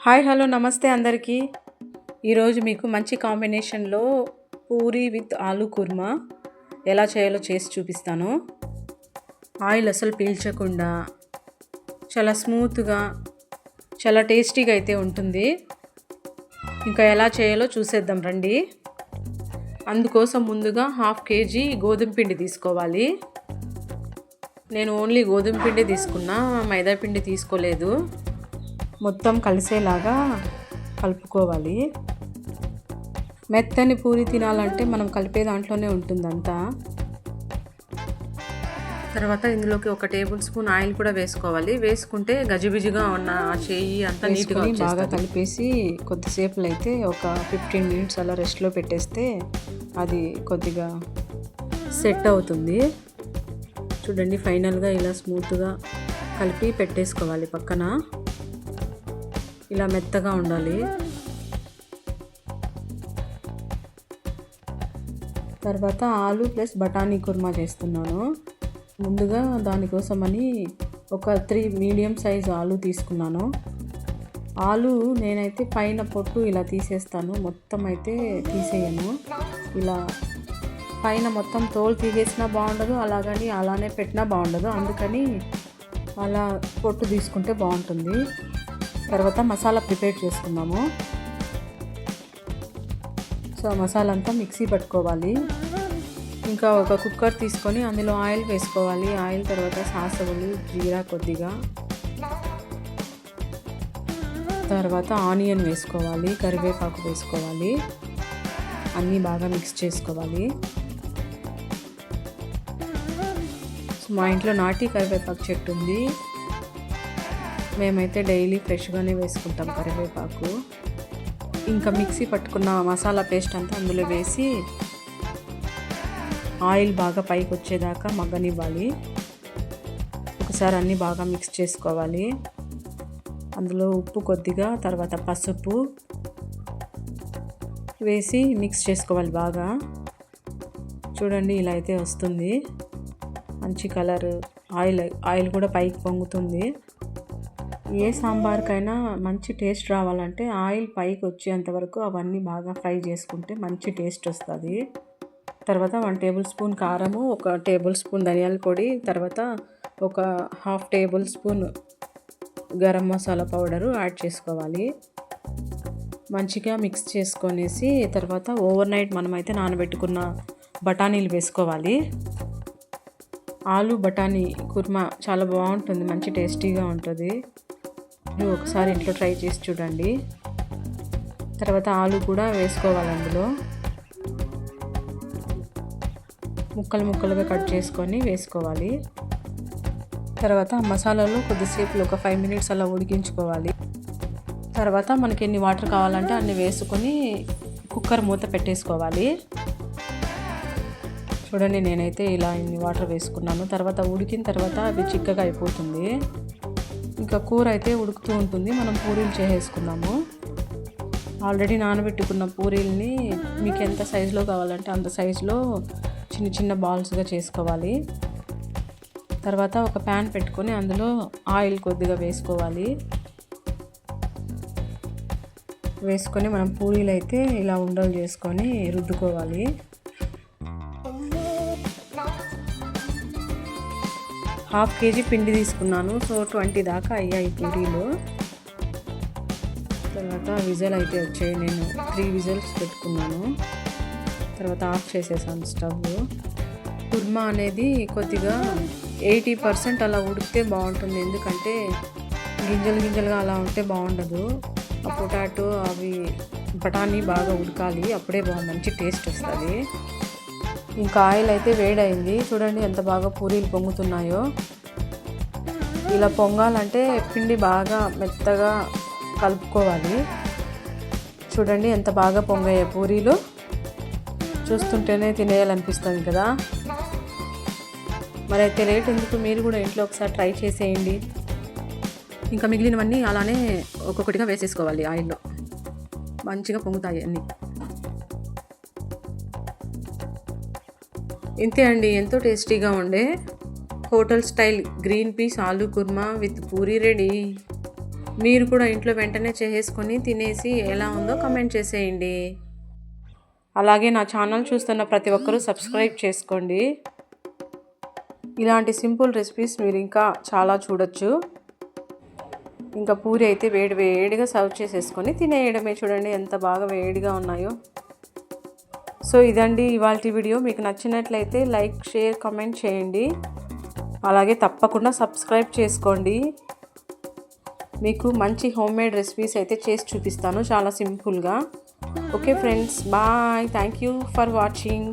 Hi hello నమస్తే అందరికీ. ఈరోజు మీకు మంచి కాంబినేషన్లో పూరి విత్ ఆలూ కుర్మా ఎలా చేయాలో చేసి చూపిస్తాను. ఆయిల్ అసలు పీల్చకుండా చాలా స్మూత్గా చాలా టేస్టీగా అయితే ఉంటుంది. ఇంకా ఎలా చేయాలో చూసేద్దాం రండి. అందుకోసం ముందుగా 1/2 kg గోధుమ పిండి తీసుకోవాలి. నేను ఓన్లీ గోధుమ పిండి తీసుకున్నా, మైదా పిండి తీసుకోలేదు. మొత్తం కలిసేలాగా కలుపుకోవాలి. మెత్తని పూరి తినాలంటే మనం కలిపే దాంట్లోనే ఉంటుందంతా. తర్వాత ఇందులోకి 1 టేబుల్ స్పూన్ ఆయిల్ కూడా వేసుకోవాలి. వేసుకుంటే గజిబిజిగా ఉన్న ఆ చేయి అంతా నీట్గా బాగా కలిపేసి కొద్దిసేపులో అయితే ఒక 15 minutes అలా రెస్ట్లో పెట్టేస్తే అది కొద్దిగా సెట్ అవుతుంది. చూడండి, ఫైనల్గా ఇలా స్మూత్గా కలిపి పెట్టేసుకోవాలి పక్కన. ఇలా మెత్తగా ఉండాలి. తర్వాత ఆలు ప్లస్ బఠానీ కుర్మా చేస్తున్నాను. ముందుగా దానికోసమని ఒక 3 మీడియం సైజ్ ఆలు తీసుకున్నాను. ఆలు నేనైతే పైన పొట్టు ఇలా తీసేస్తాను, మొత్తం అయితే తీసేయను. ఇలా పైన మొత్తం తోలు తీసేసినా బాగుండదు, అలాగని అలానే పెట్టినా బాగుండదు. అందుకని అలా పొట్టు తీసుకుంటే బాగుంటుంది. తర్వాత మసాలా ప్రిపేర్ చేసుకున్నాము. సో మసాలా అంతా మిక్సీ పట్టుకోవాలి. ఇంకా ఒక కుక్కర్ తీసుకొని అందులో ఆయిల్ వేసుకోవాలి. ఆయిల్ తర్వాత సాసవులు, జీరా కొద్దిగా, తర్వాత ఆనియన్ వేసుకోవాలి, కరివేపాకు వేసుకోవాలి. అన్నీ బాగా మిక్స్ చేసుకోవాలి. మా ఇంట్లో నాటి కరివేపాకు చెట్టు ఉంది. మేమైతే డైలీ ఫ్రెష్గానే వేసుకుంటాం కరివేపాకు. ఇంకా మిక్సీ పట్టుకున్న మసాలా పేస్ట్ అంతా అందులో వేసి ఆయిల్ బాగా పైకి వచ్చేదాకా మగ్గనివ్వాలి. ఒకసారి అన్నీ బాగా మిక్స్ చేసుకోవాలి. అందులో ఉప్పు కొద్దిగా, తర్వాత పసుపు వేసి మిక్స్ చేసుకోవాలి బాగా. చూడండి, ఇలా అయితే వస్తుంది. మంచి కలర్, ఆయిల్ కూడా పైకి పొంగుతుంది. ఏ సాంబార్కైనా మంచి టేస్ట్ రావాలంటే ఆయిల్ పైకి వచ్చేంత వరకు అవన్నీ బాగా ఫ్రై చేసుకుంటే మంచి టేస్ట్ వస్తుంది. తర్వాత 1 టేబుల్ స్పూన్ కారము, 1 టేబుల్ స్పూన్ ధనియాల పొడి, తర్వాత ఒక 1/2 table spoon garam masala powder add చేసుకోవాలి. మంచిగా మిక్స్ చేసుకొనేసి తర్వాత ఓవర్ నైట్ మనమైతే నానబెట్టుకున్న బఠానీలు వేసుకోవాలి. ఆలు బఠానీ కుర్మా చాలా బాగుంటుంది, మంచి టేస్టీగా ఉంటుంది. ఒకసారి ఇంట్లో ట్రై చేసి చూడండి. తర్వాత ఆలు కూడా వేసుకోవాలి. అందులో ముక్కలుగా కట్ చేసుకొని వేసుకోవాలి. తర్వాత మసాలాలో కొద్దిసేపు ఒక 5 minutes అలా ఉడికించుకోవాలి. తర్వాత మనకి ఎన్ని వాటర్ కావాలంటే అన్ని వేసుకొని కుక్కర్ మూత పెట్టేసుకోవాలి. చూడండి, నేనైతే ఇలా ఇన్ని వాటర్ వేసుకున్నాను. తర్వాత ఉడికిన తర్వాత అది చిక్కగా అయిపోతుంది. ఇంకా కూర అయితే ఉడుకుతూ ఉంటుంది. మనం పూరీలు చేసేసుకున్నాము. ఆల్రెడీ నానబెట్టుకున్న పూరీల్ని మీకు ఎంత సైజులో కావాలంటే అంత సైజులో చిన్న బాల్స్గా చేసుకోవాలి. తర్వాత ఒక ప్యాన్ పెట్టుకొని అందులో ఆయిల్ కొద్దిగా వేసుకోవాలి. వేసుకొని మనం పూరీలు అయితే ఇలా ఉండలు చేసుకొని రుద్దుకోవాలి. ½ kg పిండి తీసుకున్నాను. సో 20 దాకా అయ్యాయి పూరీలు. తర్వాత విజిల్ అయితే వచ్చాయి. నేను 3 విజిల్స్ పెట్టుకున్నాను. తర్వాత ఆఫ్ చేసేసాను స్టవ్. కుర్మా అనేది కొద్దిగా 80% అలా ఉడికితే బాగుంటుంది. ఎందుకంటే గింజలుగా అలా ఉంటే బాగుండదు. ఆ పొటాటో అవి బఠానీ బాగా ఉడకాలి, అప్పుడే మంచి టేస్ట్ వస్తుంది. ఇంకా ఆయిల్ అయితే వేడైంది. చూడండి ఎంత బాగా పూరీలు పొంగుతున్నాయో. ఇలా పొంగాలంటే పిండి బాగా మెత్తగా కలుపుకోవాలి. చూడండి ఎంత బాగా పొంగాయో పూరీలు. చూస్తుంటేనే తినేయాలనిపిస్తుంది కదా. మరి అయితే లేట్ ఎందుకు, మీరు కూడా ఇంట్లో ఒకసారి ట్రై చేసేయండి. ఇంకా మిగిలినవన్నీ అలానే ఒక్కొక్కటిగా వేసేసుకోవాలి ఆయిల్లో. మంచిగా పొంగుతాయి అన్నీ. ఇంతే అండి, ఎంతో టేస్టీగా ఉండే hotel style green peas aloo kurma with puri ready. మీరు కూడా ఇంట్లో వెంటనే చేసేసుకొని తినేసి ఎలా ఉందో కమెంట్ చేసేయండి. అలాగే నా ఛానల్ చూస్తున్న ప్రతి ఒక్కరూ సబ్స్క్రైబ్ చేసుకోండి. ఇలాంటి సింపుల్ రెసిపీస్ మీరు ఇంకా చాలా చూడొచ్చు. ఇంకా పూరి అయితే వేడి వేడిగా సర్వ్ చేసేసుకొని తినేయడమే. చూడండి ఎంత బాగా వేడిగా ఉన్నాయో. సో ఇదండి ఇవాల్టి వీడియో. మీకు నచ్చినట్లయితే లైక్, షేర్, కామెంట్ చేయండి. అలాగే తప్పకుండా సబ్స్క్రైబ్ చేసుకోండి. మీకు మంచి హోమ్మేడ్ రెసిపీస్ అయితే చేసి చూపిస్తాను చాలా సింపుల్గా. Okay friends, bye. Thank you for watching.